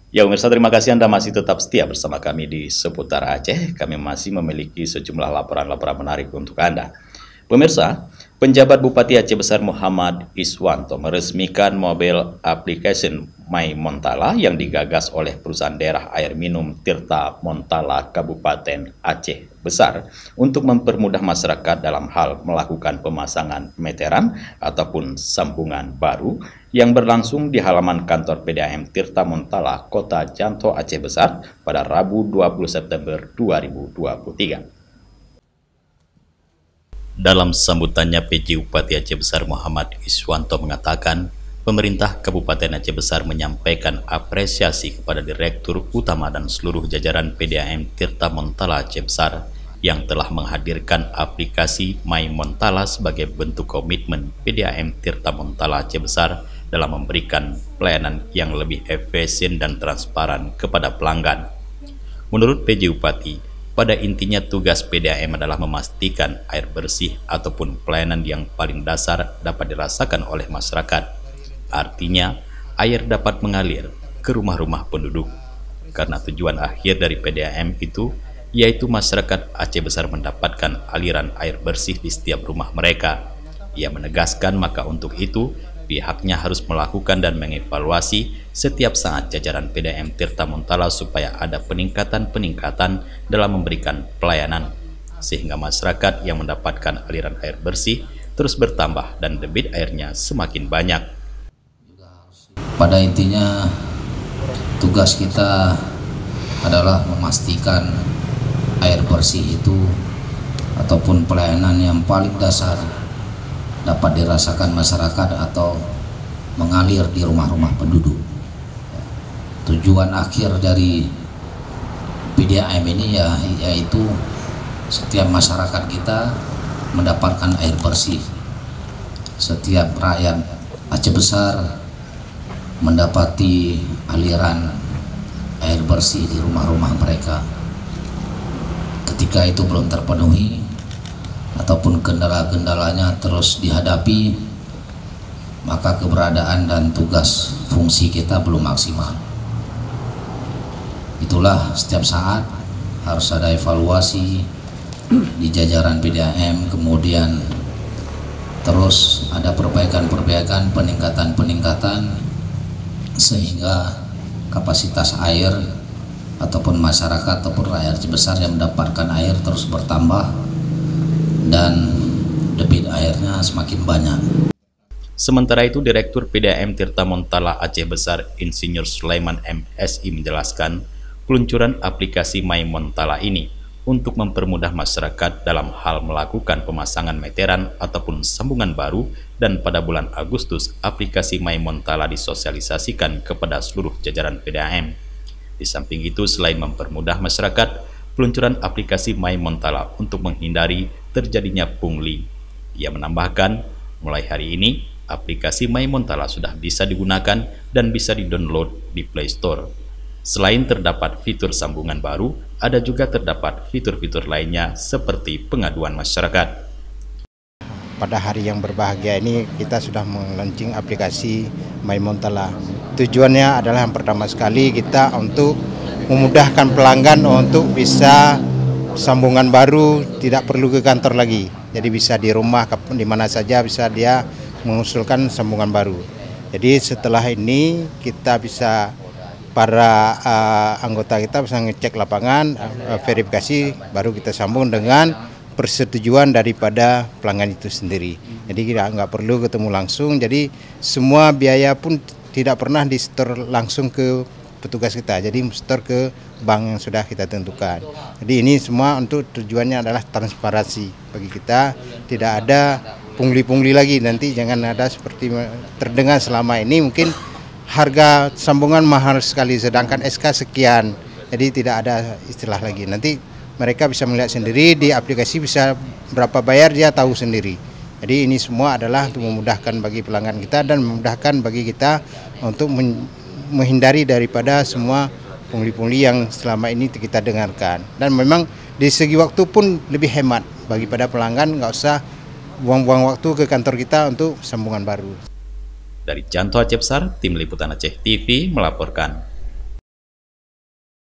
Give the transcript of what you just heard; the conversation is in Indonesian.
Ya pemirsa, terima kasih Anda masih tetap setia bersama kami di Seputar Aceh. Kami masih memiliki sejumlah laporan-laporan menarik untuk Anda. Pemirsa, penjabat Bupati Aceh Besar Muhammad Iswanto meresmikan mobil application My Montala yang digagas oleh perusahaan daerah air minum Tirta Montala Kabupaten Aceh Besar untuk mempermudah masyarakat dalam hal melakukan pemasangan meteran ataupun sambungan baru yang berlangsung di halaman kantor PDAM Tirta Montala, Kota Janto, Aceh Besar pada Rabu 20 September 2023. Dalam sambutannya, PJ Bupati Aceh Besar Muhammad Iswanto mengatakan, pemerintah Kabupaten Aceh Besar menyampaikan apresiasi kepada Direktur Utama dan seluruh jajaran PDAM Tirta Montala Aceh Besar yang telah menghadirkan aplikasi My Montala sebagai bentuk komitmen PDAM Tirta Montala Aceh Besar dalam memberikan pelayanan yang lebih efisien dan transparan kepada pelanggan. Menurut PJ Bupati, pada intinya tugas PDAM adalah memastikan air bersih ataupun pelayanan yang paling dasar dapat dirasakan oleh masyarakat. Artinya, air dapat mengalir ke rumah-rumah penduduk. Karena tujuan akhir dari PDAM itu, yaitu masyarakat Aceh Besar mendapatkan aliran air bersih di setiap rumah mereka. Ia menegaskan maka untuk itu, pihaknya harus melakukan dan mengevaluasi setiap saat jajaran PDAM Tirta Montala supaya ada peningkatan dalam memberikan pelayanan, sehingga masyarakat yang mendapatkan aliran air bersih terus bertambah dan debit airnya semakin banyak. Pada intinya tugas kita adalah memastikan air bersih itu ataupun pelayanan yang paling dasar dapat dirasakan masyarakat atau mengalir di rumah-rumah penduduk. Tujuan akhir dari PDAM ini yaitu setiap masyarakat kita mendapatkan air bersih. Setiap rakyat Aceh Besar mendapati aliran air bersih di rumah-rumah mereka. Ketika itu belum terpenuhi ataupun kendala-kendalanya terus dihadapi, maka keberadaan dan tugas fungsi kita belum maksimal. Itulah setiap saat harus ada evaluasi di jajaran PDAM, kemudian terus ada perbaikan-perbaikan, peningkatan sehingga kapasitas air ataupun masyarakat ataupun rakyat besar yang mendapatkan air terus bertambah dan debit airnya semakin banyak. Sementara itu, Direktur PDAM Tirta Montala Aceh Besar Insinyur Sulaiman MSI menjelaskan, peluncuran aplikasi My Montala ini untuk mempermudah masyarakat dalam hal melakukan pemasangan meteran ataupun sambungan baru, dan pada bulan Agustus aplikasi My Montala disosialisasikan kepada seluruh jajaran PDAM. Di samping itu, selain mempermudah masyarakat, peluncuran aplikasi My Montala untuk menghindari terjadinya pungli. Ia menambahkan, mulai hari ini aplikasi My Montala sudah bisa digunakan dan bisa di-download di Play Store. Selain terdapat fitur sambungan baru, ada juga terdapat fitur-fitur lainnya seperti pengaduan masyarakat. Pada hari yang berbahagia ini kita sudah meluncurkan aplikasi My Montala. Tujuannya adalah yang pertama sekali kita untuk memudahkan pelanggan untuk bisa sambungan baru, tidak perlu ke kantor lagi. Jadi bisa di rumah, di mana saja bisa dia mengusulkan sambungan baru. Jadi setelah ini kita bisa, para anggota kita bisa ngecek lapangan, verifikasi, baru kita sambung dengan persetujuan daripada pelanggan itu sendiri. Jadi kita nggak perlu ketemu langsung, jadi semua biaya pun tidak pernah di-store langsung ke petugas kita, jadi store ke bank yang sudah kita tentukan. Jadi ini semua untuk tujuannya adalah transparansi bagi kita, tidak ada pungli-pungli lagi. Nanti jangan ada seperti terdengar selama ini mungkin harga sambungan mahal sekali sedangkan SK sekian, jadi tidak ada istilah lagi. Nanti mereka bisa melihat sendiri di aplikasi, bisa berapa bayar dia tahu sendiri. Jadi ini semua adalah untuk memudahkan bagi pelanggan kita dan memudahkan bagi kita untuk menghindari daripada semua pungli-pungli yang selama ini kita dengarkan. Dan memang di segi waktu pun lebih hemat bagi pada pelanggan, nggak usah buang-buang waktu ke kantor kita untuk sambungan baru. Dari Janto Aceh Besar, Tim Liputan Aceh TV melaporkan.